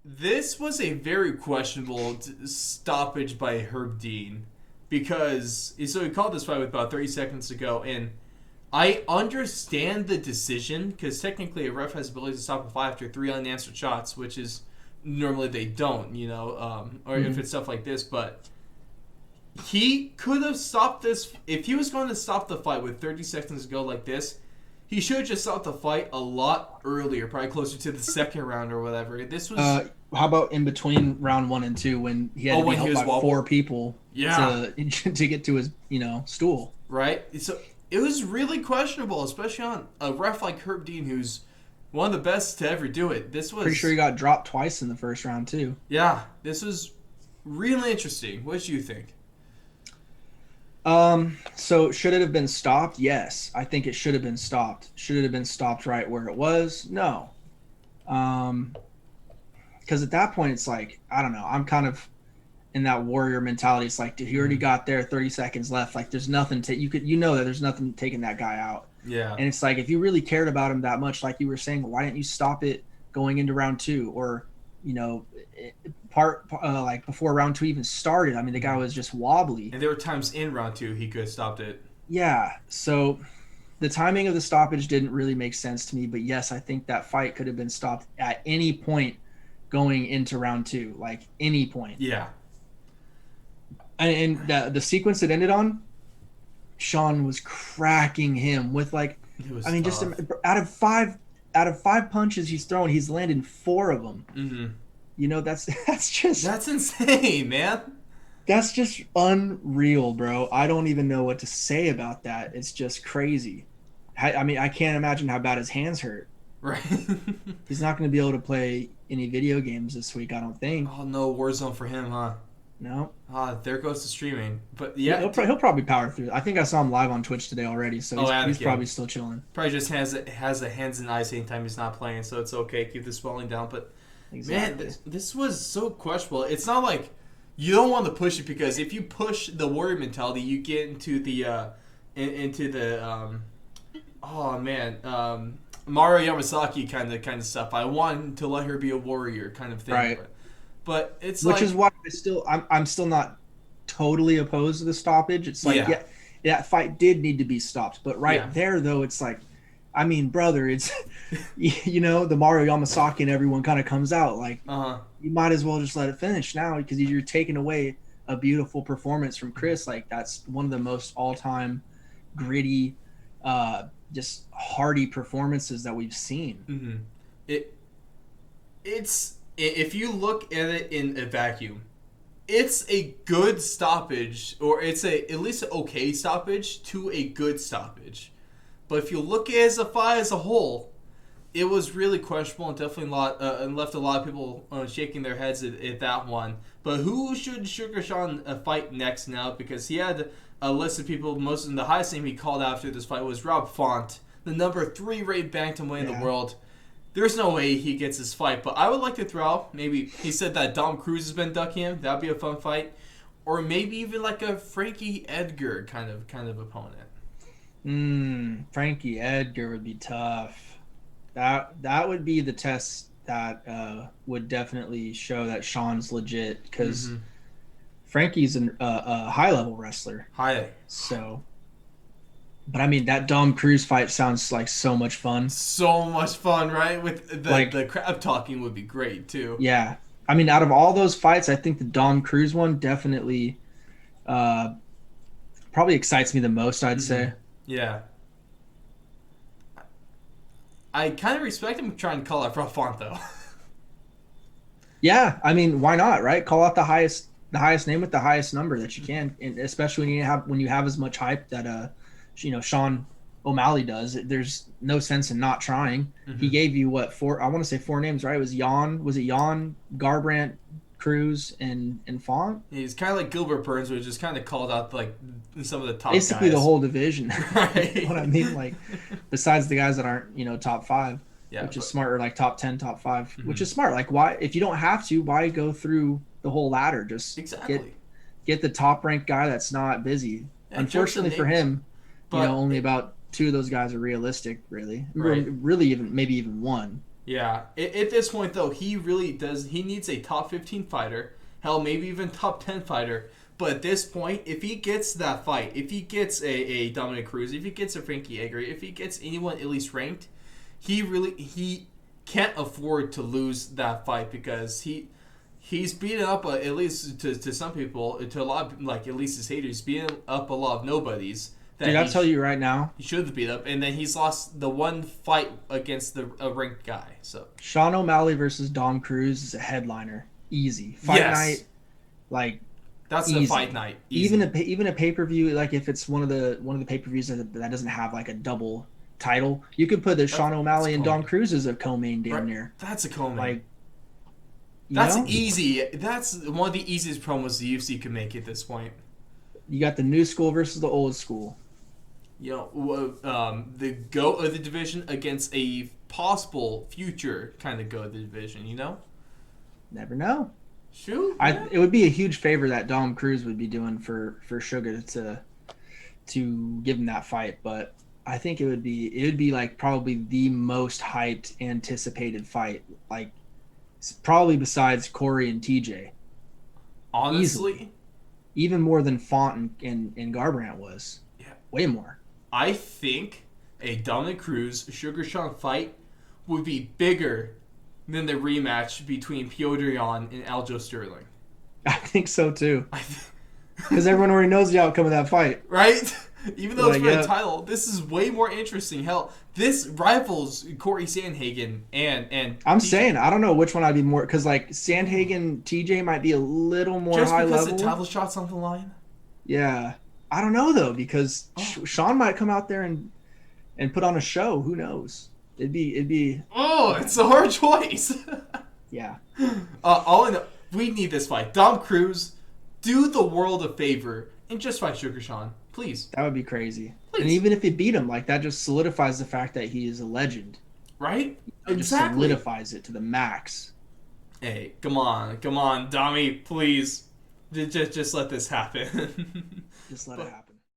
This was a very questionable stoppage by Herb Dean because so he called this fight with about 30 seconds to go, and I understand the decision because technically a ref has the ability to stop a fight after three unanswered shots, which is normally they don't, or if Mhm. it's stuff like this. But he could have stopped this if he was going to stop the fight with 30 seconds to go like this. He should have just stopped the fight a lot earlier, probably closer to the second round or whatever. This was How about in between round 1 and 2 when he had to be when he helped was by wobbled. four people Yeah, to to get to his stool? right. So it was really questionable, especially on a ref like Herb Dean, who's one of the best to ever do it. This Pretty sure was he got dropped twice in the first round too. yeah, this was really interesting. What do you think? So should it have been stopped? Yes, I think it should have been stopped. Should it have been stopped right where it was? No. Um, because at that point it's like I don't know. I'm kind of in that warrior mentality. It's like, dude, he already Mm, got there, 30 seconds left. Like, there's nothing to you know that there's nothing taking that guy out. yeah, And it's like, if you really cared about him that much, like you were saying, why didn't you stop it going into round 2 or you know like before round 2 even started? I mean, the guy was just wobbly. and there were times in round two he could have stopped it. Yeah. So the timing of the stoppage didn't really make sense to me, but yes, I think that fight could have been stopped at any point going into round 2, like any point. Yeah, And the sequence it ended on, Sean was cracking him with like, it was I mean, just tough. out of five punches he's thrown, he's landed four of them. Hmm. That's that's just That's insane, man. that's just unreal, bro. I don't even know what to say about that. It's just crazy. I mean, I can't imagine how bad his hands hurt. Right. He's not going to be able to play any video games this week, I don't think. Oh no, Warzone for him, huh? No, Ah, there goes the streaming. But he'll, yeah, he'll, pro- he'll probably power through. I think I saw him live on Twitch today already, so oh, he's yeah. probably still chilling. Probably just has the hands and eyes anytime he's not playing, so it's okay. Keep the swelling down. But man, Exactly. this was so questionable. It's not like you don't want to push it because if you push the warrior mentality, you get into the into the oh man Mario Yamasaki kind of stuff. I want to let her be a warrior kind of thing. Right. But it's Which is like why I'm still not totally opposed to the stoppage. It's like, yeah, yeah, that fight did need to be stopped, but right yeah, there though, it's like, I mean, brother, it's the Mario Yamasaki and everyone kind of comes out like uh huh, you might as well just let it finish now because you're taking away a beautiful performance from Chris. Like that's one of the most all-time gritty, just hardy performances that we've seen. mm-hmm. it it's if you look at it in a vacuum, it's a good stoppage, or it's a at least an okay stoppage to a good stoppage. But if you look at it as a fight as a whole, it was really questionable and definitely a lot and left a lot of people shaking their heads at that one. But who should Sugar Sean fight next now? Because he had a list of people. Most of the highest name he called after this fight was Rob Font, the number 3 rated bantamweight in the Yeah. world. There's no way he gets this fight, but I would like to throw out maybe he said that Dom Cruz has been ducking him. That'd be a fun fight, or maybe even like a Frankie Edgar kind of opponent. Frankie Edgar would be tough. That would be the test that would definitely show that Sean's legit because Mm-hmm. Frankie's a high level wrestler. Hi, So, but I mean that Dom Cruz fight sounds like so much fun. so much fun, right? With Like, the crab talking would be great too. yeah, I mean out of all those fights, I think the Dom Cruz one definitely uh, probably excites me the most. I'd Mm-hmm. say. Yeah, I kind of respect him trying to call out Rob Font though. Yeah, I mean, why not, right? Call out the highest name with the highest number that you can, and especially when you have as much hype that Sean O'Malley does. There's no sense in not trying. He Mm-hmm. gave you what four? I want to say four names, right? It was Jan, Garbrandt, Cruz, and Font. He's kind of like Gilbert Burns, which just kind of called out like some of the top Basically, guys. the whole division. You know Right. what I mean? Like, besides the guys that aren't top five, Yeah, which is but smart, or like top 10, top 5, which mhm. is smart. Like, why if you don't have to, why go through the whole ladder? Just get Exactly. get the top ranked guy that's not busy. Yeah, jokes and Unfortunately for names. him, But only about two of those guys are realistic, really. right. Really, even maybe even one. Yeah. At this point, though, he really does. He needs a top 15 fighter. Hell, maybe even top 10 fighter. But at this point, if he gets that fight, if he gets a Dominick Cruz, if he gets a Frankie Edgar, if he gets anyone at least ranked, he can't afford to lose that fight because he's beaten up at least to some people, to a lot of, like at least his haters, beating up a lot of nobodies. Dude, I'll tell you right now, he should have beat up, and then he's lost the one fight against a ranked guy. So Sean O'Malley versus Dom Cruz is a headliner, easy fight night, like that's easy. a fight night. Easy. Even a pay per view, like if it's one of the pay per views that doesn't have like a double title, you could put the Sean O'Malley and Dom Cruz as a co-main damn near. That's a co-main. Like, that's easy. That's one of the easiest promos the UFC could make at this point. You got the new school versus the old school. You know, the GOAT of the division against a possible future kind of GOAT of the division, you know? Never know. Shoot. It would be a huge favor that Dom Cruz would be doing for Sugar to give him that fight, but I think it would be like probably the most hyped, anticipated fight, like probably besides Corey and TJ. Honestly. Easily. Even more than Font and Garbrandt was. Yeah. Way more. I think a Dominick Cruz Sugar Sean fight would be bigger than the rematch between Piotr Jan and Aljo Sterling. I think so too. Because everyone already knows the outcome of that fight. Right? Even though it's for a title, this is way more interesting. Hell, this rivals Corey Sandhagen and I'm TJ. saying, I don't know which one I'd be more, because like Sandhagen, TJ might be a little more just high level. Just because the title shot's on the line? Yeah. I don't know though, because Sean might come out there and put on a show. Who knows? It'd be. Oh, it's a hard choice. Yeah. All I know, we need this fight. Dom Cruz, do the world a favor and just fight Sugar Sean, please. That would be crazy. Please. And even if he beat him, like that just solidifies the fact that he is a legend. Right? It just solidifies it to the max. Hey, come on, Dommy, please. Just let this happen. Just let it happen.